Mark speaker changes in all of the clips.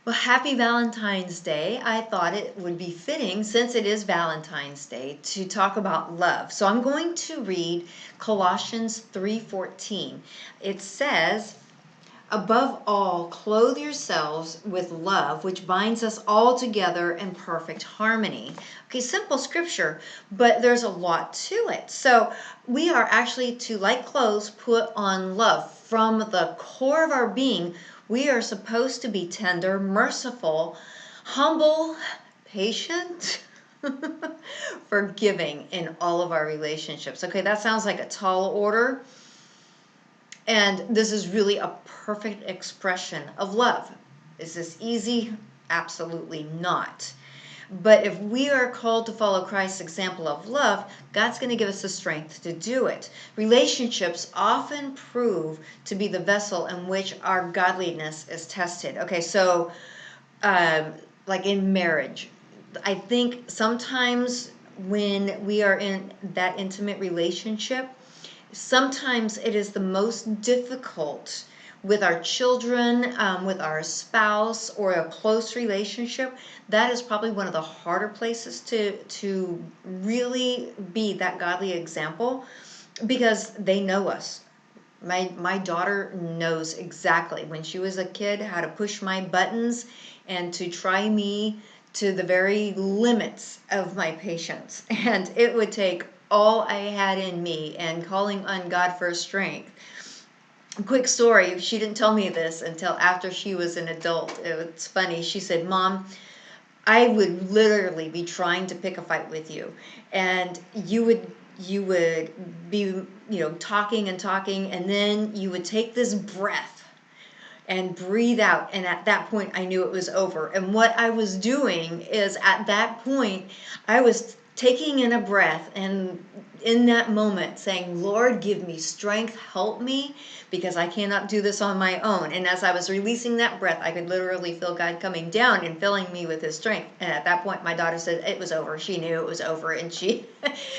Speaker 1: Well, happy Valentine's Day. I thought it would be fitting, since it is Valentine's Day, to talk about love. So I'm going to read Colossians 3:14. It says, "Above all, clothe yourselves with love, which binds us all together in perfect harmony." Okay, simple scripture, but there's a lot to it. So we are actually to, like clothes, put on love from the core of our being. We are supposed to be tender, merciful, humble, patient, forgiving in all of our relationships. Okay, that sounds like a tall order. And this is really a perfect expression of love. Is this easy? Absolutely not. But if we are called to follow Christ's example of love, God's going to give us the strength to do it. Relationships often prove to be the vessel in which our godliness is tested. Okay, so like in marriage, I think sometimes when we are in that intimate relationship, sometimes it is the most difficult with our children, with our spouse, or a close relationship. That is probably one of the harder places to really be that godly example, because they know us. My daughter knows exactly, when she was a kid, how to push my buttons and to try me to the very limits of my patience. And it would take all I had in me and calling on God for strength. Quick story, she didn't tell me this until after she was an adult. It's funny. She said, "Mom, I would literally be trying to pick a fight with you, and you would be, talking and talking, and then you would take this breath and breathe out, and at that point I knew it was over." And what I was doing is, at that point, I was taking in a breath, and in that moment saying, "Lord, give me strength, help me, because I cannot do this on my own." And as I was releasing that breath, I could literally feel God coming down and filling me with his strength. And at that point, my daughter said it was over. She knew it was over, and she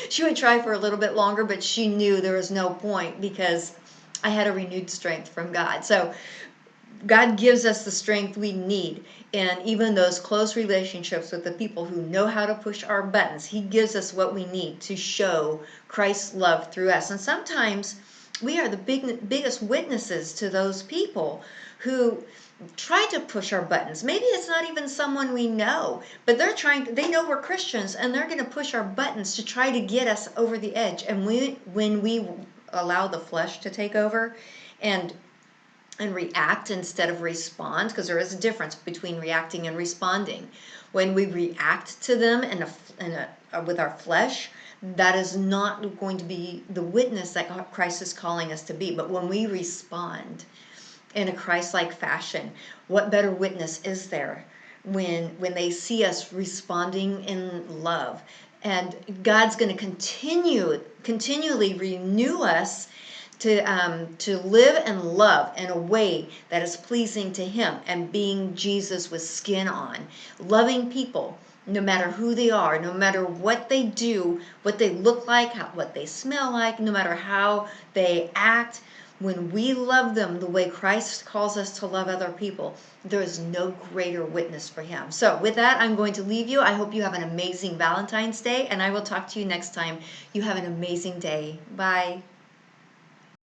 Speaker 1: she would try for a little bit longer, but she knew there was no point, because I had a renewed strength from God. So God gives us the strength we need. And even those close relationships with the people who know how to push our buttons, he gives us what we need to show Christ's love through us. And sometimes we are the biggest witnesses to those people who try to push our buttons. Maybe it's not even someone we know, but they know we're Christians, and they're going to push our buttons to try to get us over the edge. And when we allow the flesh to take over and react instead of respond, because there is a difference between reacting and responding. When we react to them with our flesh, that is not going to be the witness that Christ is calling us to be. But when we respond in a Christ-like fashion, what better witness is there when they see us responding in love? And God's going to continually renew us to live and love in a way that is pleasing to him, and being Jesus with skin on, loving people no matter who they are, no matter what they do, what they look like, what they smell like, no matter how they act. When we love them the way Christ calls us to love other people, there is no greater witness for him. So with that, I'm going to leave you. I hope you have an amazing Valentine's Day, and I will talk to you next time. You have an amazing day. Bye.